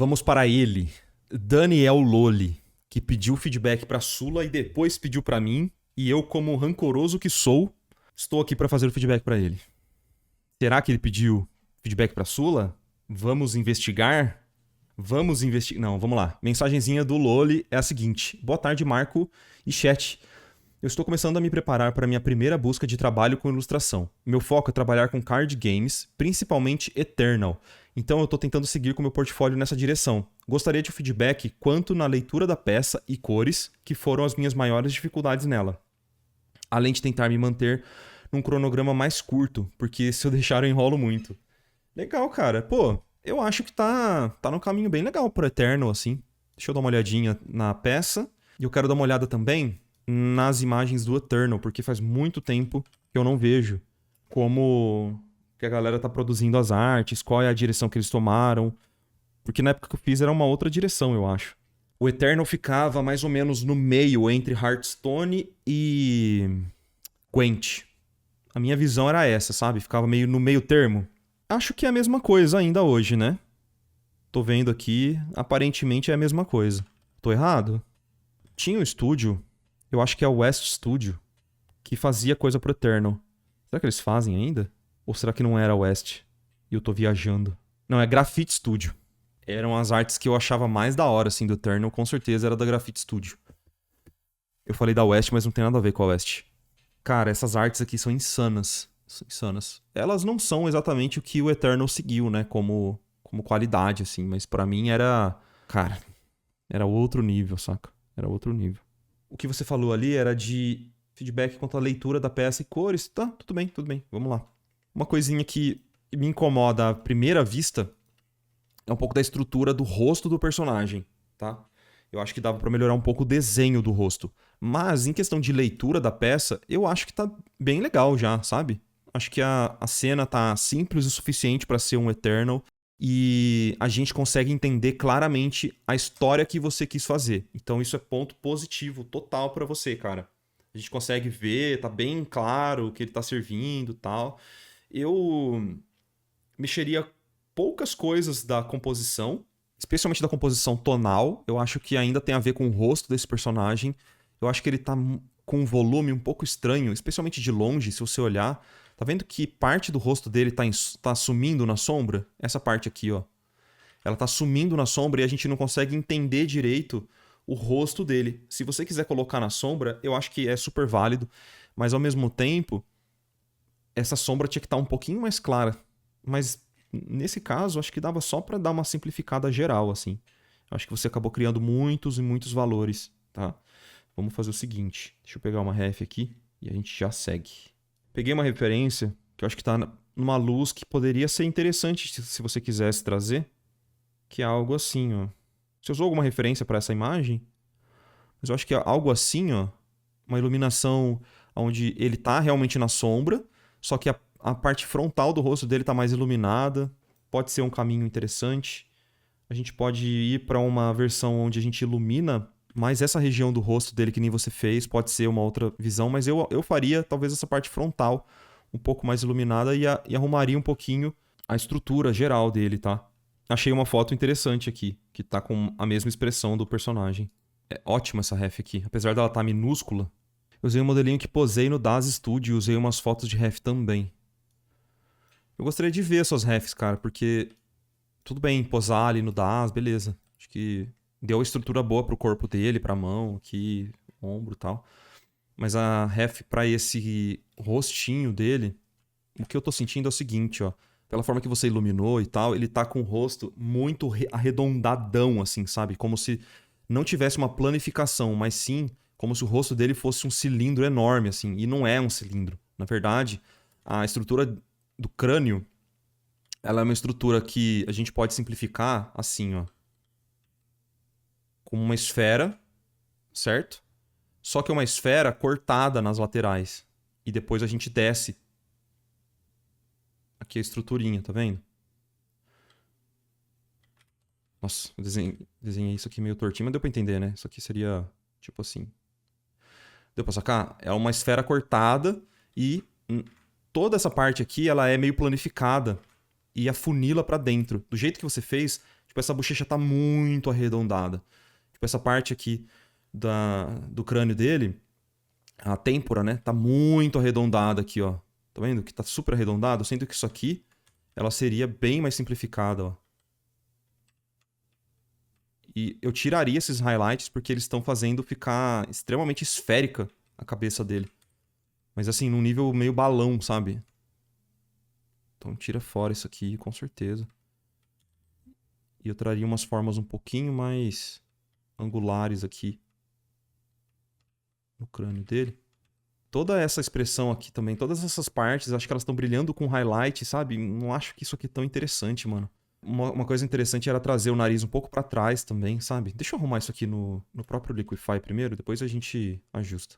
Vamos para ele, Daniel Loli, que pediu feedback para Sula e depois pediu para mim, e eu, como rancoroso que sou, estou aqui para fazer o feedback para ele. Será que ele pediu feedback para Sula? Vamos investigar? Vamos investigar. Não, vamos lá. Mensagenzinha do Loli é a seguinte: boa tarde, Marco e chat. Eu estou começando a me preparar para minha primeira busca de trabalho com ilustração. Meu foco é trabalhar com card games, principalmente Eternal. Então eu estou tentando seguir com meu portfólio nessa direção. Gostaria de um feedback quanto na leitura da peça e cores, que foram as minhas maiores dificuldades nela. Além de tentar me manter num cronograma mais curto, porque se eu deixar eu enrolo muito. Legal, cara. Pô, eu acho que tá num caminho bem legal pro Eternal, assim. Deixa eu dar uma olhadinha na peça. E eu quero dar uma olhada também nas imagens do Eternal, porque faz muito tempo que eu não vejo como que a galera tá produzindo as artes, qual é a direção que eles tomaram. Porque na época que eu fiz era uma outra direção, eu acho. O Eternal ficava mais ou menos no meio entre Hearthstone e Gwent. A minha visão era essa, sabe? Ficava meio no meio termo. Acho que é a mesma coisa ainda hoje, né? Tô vendo aqui, aparentemente é a mesma coisa. Tô errado? Tinha um estúdio, eu acho que é o West Studio, que fazia coisa pro Eternal. Será que eles fazem ainda? Ou será que não era West? E eu tô viajando. Não, é Graffiti Studio. Eram as artes que eu achava mais da hora, assim, do Eternal. Com certeza era da Graffiti Studio. Eu falei da West, mas não tem nada a ver com a West. Cara, essas artes aqui são insanas. São insanas. Elas não são exatamente o que o Eternal seguiu, né? Como qualidade, assim. Mas pra mim era... Cara, era outro nível, saca? Era outro nível. O que você falou ali era de feedback quanto à leitura da peça e cores. Tá, tudo bem. Vamos lá. Uma coisinha que me incomoda à primeira vista é um pouco da estrutura do rosto do personagem, tá? Eu acho que dava pra melhorar um pouco o desenho do rosto. Mas, em questão de leitura da peça, eu acho que tá bem legal já, sabe? Acho que a cena tá simples o suficiente pra ser um Eternal e a gente consegue entender claramente a história que você quis fazer. Então isso é ponto positivo total pra você, cara. A gente consegue ver, tá bem claro o que ele tá servindo e tal. Eu mexeria poucas coisas da composição, especialmente da composição tonal. Eu acho que ainda tem a ver com o rosto desse personagem. Eu acho que ele tá com um volume um pouco estranho, especialmente de longe, se você olhar. Tá vendo que parte do rosto dele tá sumindo na sombra? Essa parte aqui, ó. Ela tá sumindo na sombra e a gente não consegue entender direito o rosto dele. Se você quiser colocar na sombra, eu acho que é super válido. Mas ao mesmo tempo, essa sombra tinha que estar um pouquinho mais clara. Mas nesse caso, acho que dava só pra dar uma simplificada geral, assim. Acho que você acabou criando muitos e muitos valores, tá? Vamos fazer o seguinte. Deixa eu pegar uma ref aqui e a gente já segue. Peguei uma referência que eu acho que tá numa luz que poderia ser interessante se você quisesse trazer. Que é algo assim, ó. Você usou alguma referência para essa imagem? Mas eu acho que é algo assim, ó. Uma iluminação onde ele tá realmente na sombra, só que a parte frontal do rosto dele tá mais iluminada. Pode ser um caminho interessante. A gente pode ir para uma versão onde a gente ilumina mais essa região do rosto dele que nem você fez. Pode ser uma outra visão, mas eu faria talvez essa parte frontal um pouco mais iluminada e arrumaria um pouquinho a estrutura geral dele, tá? Achei uma foto interessante aqui, que tá com a mesma expressão do personagem. É ótima essa ref aqui, apesar dela estar minúscula. Eu usei um modelinho que posei no DAZ Studio e usei umas fotos de ref também. Eu gostaria de ver suas refs, cara, porque tudo bem posar ali no DAZ, beleza. Acho que deu a estrutura boa pro corpo dele, pra mão, aqui, ombro e tal. Mas a ref pra esse rostinho dele, o que eu tô sentindo é o seguinte, ó. Pela forma que você iluminou e tal, ele tá com o rosto muito arredondadão, assim, sabe? Como se não tivesse uma planificação, mas sim como se o rosto dele fosse um cilindro enorme, assim. E não é um cilindro. Na verdade, a estrutura do crânio, ela é uma estrutura que a gente pode simplificar assim, ó. Como uma esfera, certo? Só que é uma esfera cortada nas laterais. E depois a gente desce aqui a estruturinha, tá vendo? Nossa, eu desenhei isso aqui meio tortinho, mas deu pra entender, né? Isso aqui seria tipo assim. Deu pra sacar? É uma esfera cortada e toda essa parte aqui, ela é meio planificada e afunila pra dentro. Do jeito que você fez, Tipo, essa bochecha tá muito arredondada. Tipo, essa parte aqui do crânio dele, a têmpora, né? Tá muito arredondada aqui, ó. Tá vendo? Que tá super arredondado. Sendo que isso aqui, ela seria bem mais simplificada, ó. E eu tiraria esses highlights porque eles estão fazendo ficar extremamente esférica a cabeça dele. Mas assim, num nível meio balão, sabe? Então tira fora isso aqui, com certeza. E eu traria umas formas um pouquinho mais angulares aqui no crânio dele. Toda essa expressão aqui também, todas essas partes, acho que elas estão brilhando com highlight, sabe? Não acho que isso aqui é tão interessante, mano. Uma coisa interessante era trazer o nariz um pouco pra trás também, sabe? Deixa eu arrumar isso aqui no próprio Liquify primeiro, depois a gente ajusta.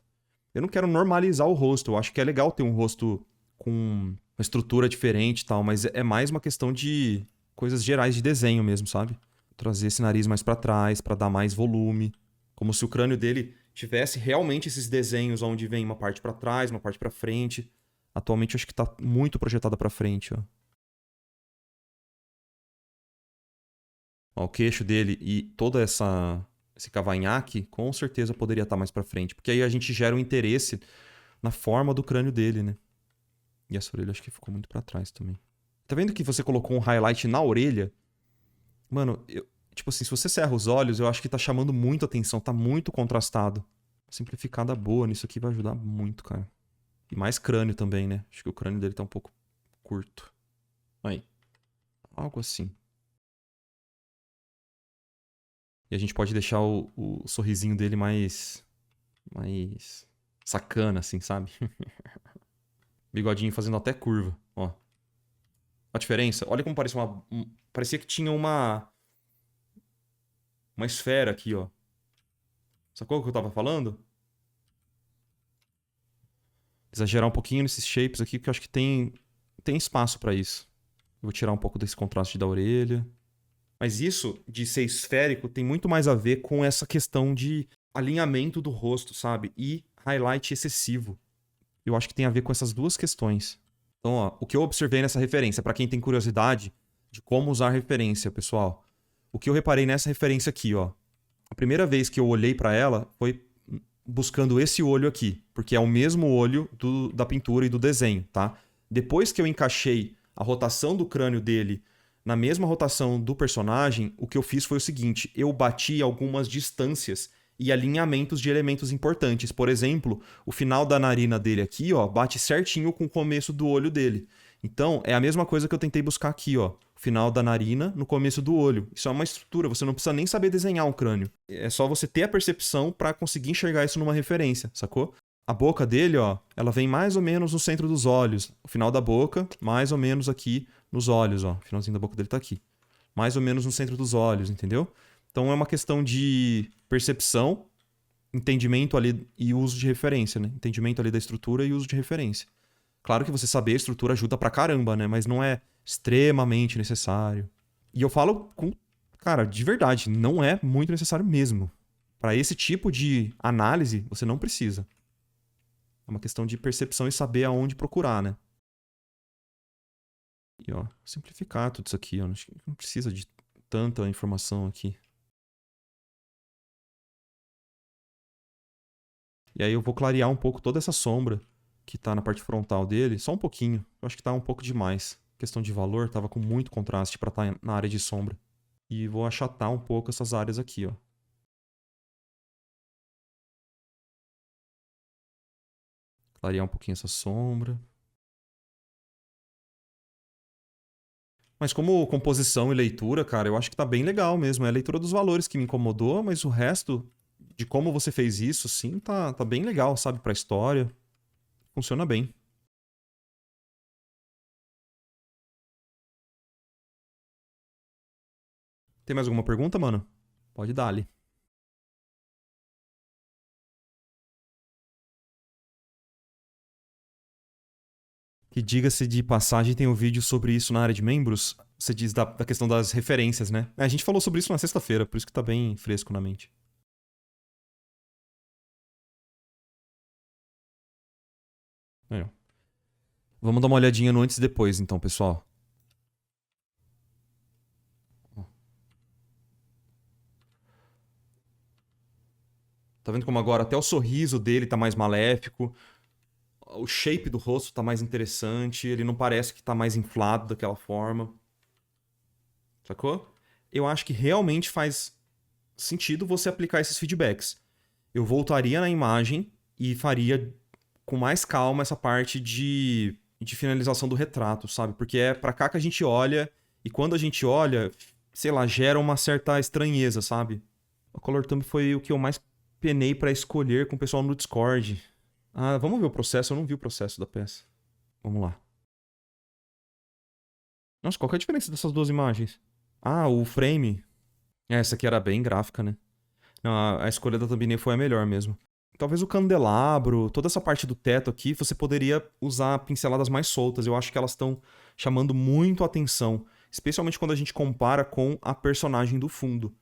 Eu não quero normalizar o rosto, eu acho que é legal ter um rosto com uma estrutura diferente e tal, mas é mais uma questão de coisas gerais de desenho mesmo, sabe? Trazer esse nariz mais pra trás, pra dar mais volume. Como se o crânio dele tivesse realmente esses desenhos onde vem uma parte pra trás, uma parte pra frente. Atualmente eu acho que tá muito projetada pra frente, ó. Ó, o queixo dele e todo esse cavanhaque com certeza poderia estar mais pra frente, porque aí a gente gera um interesse na forma do crânio dele, né? E essa orelha acho que ficou muito pra trás também. Tá vendo que você colocou um highlight na orelha? Mano, tipo assim, se você cerra os olhos, eu acho que tá chamando muito atenção, tá muito contrastado. Simplificada boa nisso aqui vai ajudar muito, cara. E mais crânio também, né? Acho que o crânio dele tá um pouco curto. Aí. Algo assim. E a gente pode deixar o sorrisinho dele mais sacana, assim, sabe? Bigodinho fazendo até curva, ó. A diferença, olha como parecia parecia que tinha uma esfera aqui, ó. Sacou o que eu tava falando? Exagerar um pouquinho nesses shapes aqui, porque eu acho que tem espaço pra isso. Eu vou tirar um pouco desse contraste da orelha. Mas isso de ser esférico tem muito mais a ver com essa questão de alinhamento do rosto, sabe? E highlight excessivo. Eu acho que tem a ver com essas duas questões. Então, ó, o que eu observei nessa referência, pra quem tem curiosidade de como usar a referência, pessoal. O que eu reparei nessa referência aqui, ó. A primeira vez que eu olhei pra ela foi buscando esse olho aqui, porque é o mesmo olho da pintura e do desenho, tá? Depois que eu encaixei a rotação do crânio dele na mesma rotação do personagem, o que eu fiz foi o seguinte: eu bati algumas distâncias e alinhamentos de elementos importantes. Por exemplo, o final da narina dele aqui, ó, bate certinho com o começo do olho dele. Então, é a mesma coisa que eu tentei buscar aqui, ó. O final da narina no começo do olho. Isso é uma estrutura, você não precisa nem saber desenhar um crânio. É só você ter a percepção para conseguir enxergar isso numa referência, sacou? A boca dele, ó, ela vem mais ou menos no centro dos olhos. O final da boca, mais ou menos aqui nos olhos, ó. O finalzinho da boca dele tá aqui. Mais ou menos no centro dos olhos, entendeu? Então é uma questão de percepção, entendimento ali e uso de referência, né? Entendimento ali da estrutura e uso de referência. Claro que você saber a estrutura ajuda pra caramba, né? Mas não é extremamente necessário. E eu falo com... Cara, de verdade, não é muito necessário mesmo. Pra esse tipo de análise, você não precisa. É uma questão de percepção e saber aonde procurar, né? E, ó, simplificar tudo isso aqui, ó. Não precisa de tanta informação aqui. E aí eu vou clarear um pouco toda essa sombra que tá na parte frontal dele, só um pouquinho. Eu acho que tá um pouco demais. Questão de valor, tava com muito contraste pra estar na área de sombra. E vou achatar um pouco essas áreas aqui, ó. Clarear um pouquinho essa sombra. Mas como composição e leitura, cara, eu acho que tá bem legal mesmo. É a leitura dos valores que me incomodou, mas o resto de como você fez isso, sim, tá bem legal, sabe? Pra história. Funciona bem. Tem mais alguma pergunta, mano? Pode dar ali. Que diga-se de passagem, tem um vídeo sobre isso na área de membros. Você diz da questão das referências, né? A gente falou sobre isso na sexta-feira, por isso que tá bem fresco na mente. Aí, ó. Vamos dar uma olhadinha no antes e depois, então, pessoal. Tá vendo como agora até o sorriso dele tá mais maléfico, o shape do rosto tá mais interessante, ele não parece que tá mais inflado daquela forma. Sacou? Eu acho que realmente faz sentido você aplicar esses feedbacks. Eu voltaria na imagem e faria com mais calma essa parte de finalização do retrato, sabe? Porque é pra cá que a gente olha, e quando a gente olha, sei lá, gera uma certa estranheza, sabe? O Color Thumb foi o que eu mais penei pra escolher com o pessoal no Discord. Ah, vamos ver o processo? Eu não vi o processo da peça. Vamos lá. Nossa, qual que é a diferença dessas duas imagens? Ah, o frame. Essa aqui era bem gráfica, né? Não, a escolha da thumbnail foi a melhor mesmo. Talvez o candelabro, toda essa parte do teto aqui, você poderia usar pinceladas mais soltas. Eu acho que elas estão chamando muito a atenção. Especialmente quando a gente compara com a personagem do fundo.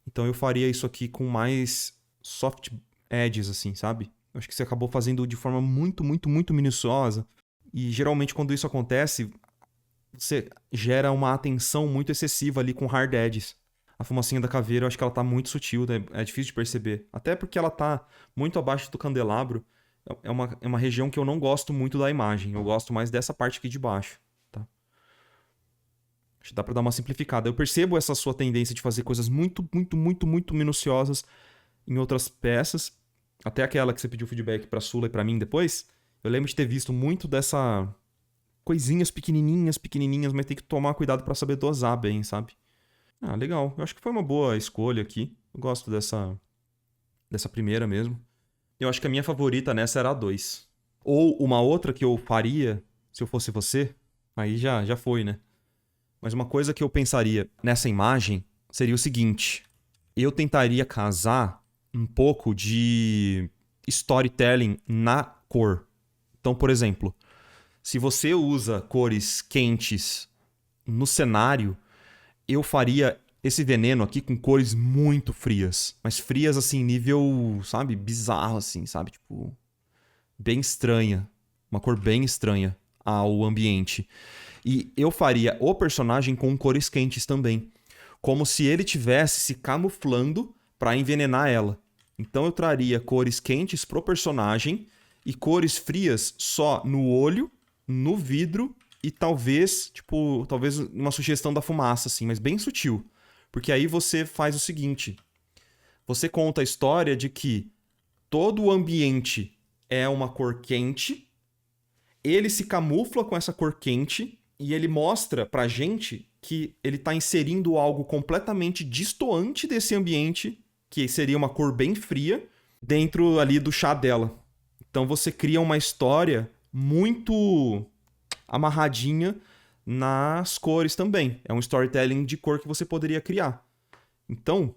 Então eu faria isso aqui com mais soft edges, assim, sabe? Eu acho que você acabou fazendo de forma muito, muito, muito minuciosa. E geralmente quando isso acontece, você gera uma atenção muito excessiva ali com hard edges. A fumacinha da caveira, eu acho que ela tá muito sutil, né? É difícil de perceber. Até porque ela tá muito abaixo do candelabro. É uma região que eu não gosto muito da imagem. Eu gosto mais dessa parte aqui de baixo, tá? Acho que dá pra dar uma simplificada. Eu percebo essa sua tendência de fazer coisas muito, muito, muito, muito minuciosas em outras peças. Até aquela que você pediu feedback pra Sula e pra mim depois. Eu lembro de ter visto muito dessa coisinhas pequenininhas, pequenininhas, mas tem que tomar cuidado pra saber dosar bem, sabe? Ah, legal. Eu acho que foi uma boa escolha aqui. Eu gosto dessa primeira mesmo. Eu acho que a minha favorita nessa era a 2. Ou uma outra que eu faria, se eu fosse você, aí já foi, né? Mas uma coisa que eu pensaria nessa imagem seria o seguinte. Eu tentaria casar um pouco de storytelling na cor. Então, por exemplo, se você usa cores quentes no cenário, eu faria esse veneno aqui com cores muito frias. Mas frias, assim, nível, sabe? Bizarro, assim, sabe? Tipo, bem estranha. Uma cor bem estranha ao ambiente. E eu faria o personagem com cores quentes também. Como se ele tivesse se camuflando pra envenenar ela. Então eu traria cores quentes pro personagem e cores frias só no olho, no vidro e talvez uma sugestão da fumaça, assim, mas bem sutil. Porque aí você faz o seguinte. Você conta a história de que todo o ambiente é uma cor quente, ele se camufla com essa cor quente e ele mostra pra gente que ele tá inserindo algo completamente destoante desse ambiente, que seria uma cor bem fria, dentro ali do chá dela. Então você cria uma história muito amarradinha nas cores também. É um storytelling de cor que você poderia criar. Então,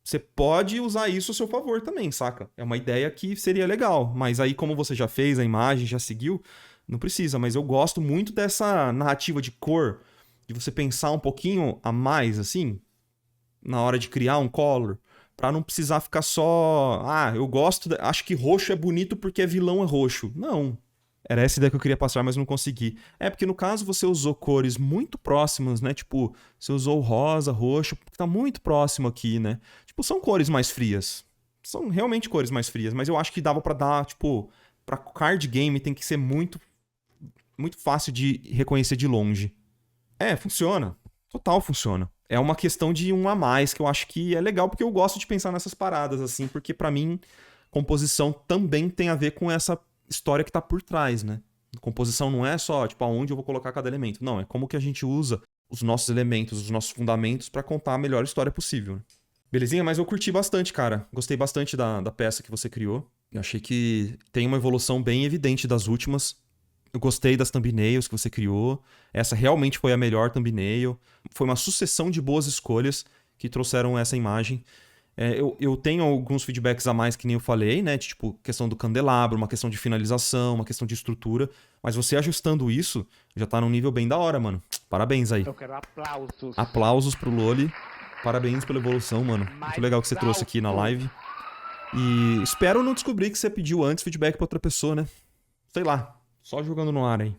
você pode usar isso a seu favor também, saca? É uma ideia que seria legal. Mas aí, como você já fez a imagem, já seguiu, não precisa. Mas eu gosto muito dessa narrativa de cor, de você pensar um pouquinho a mais, assim, na hora de criar um color, pra não precisar ficar só... Ah, eu gosto... Acho que roxo é bonito porque vilão é roxo. Não. Era essa ideia que eu queria passar, mas não consegui. É, porque no caso você usou cores muito próximas, né? Tipo, você usou rosa, roxo, que tá muito próximo aqui, né? Tipo, são cores mais frias. São realmente cores mais frias, mas eu acho que dava pra dar, tipo... Pra card game tem que ser muito, muito fácil de reconhecer de longe. É, funciona. Total funciona. É uma questão de um a mais, que eu acho que é legal, porque eu gosto de pensar nessas paradas, assim, porque pra mim, composição também tem a ver com essa história que tá por trás, né? Composição não é só, tipo, aonde eu vou colocar cada elemento. Não, é como que a gente usa os nossos elementos, os nossos fundamentos pra contar a melhor história possível, né? Belezinha? Mas eu curti bastante, cara. Gostei bastante da peça que você criou. Eu achei que tem uma evolução bem evidente das últimas. Eu gostei das thumbnails que você criou. Essa realmente foi a melhor thumbnail. Foi uma sucessão de boas escolhas que trouxeram essa imagem. Eu tenho alguns feedbacks a mais que nem eu falei, né? Tipo, questão do candelabro, uma questão de finalização, uma questão de estrutura. Mas você ajustando isso, já tá num nível bem da hora, mano. Parabéns aí. Eu quero aplausos. Aplausos pro Loli. Parabéns pela evolução, mano. Muito legal que você trouxe aqui na live. E espero não descobrir que você pediu antes feedback pra outra pessoa, né? Sei lá. Só jogando no ar aí.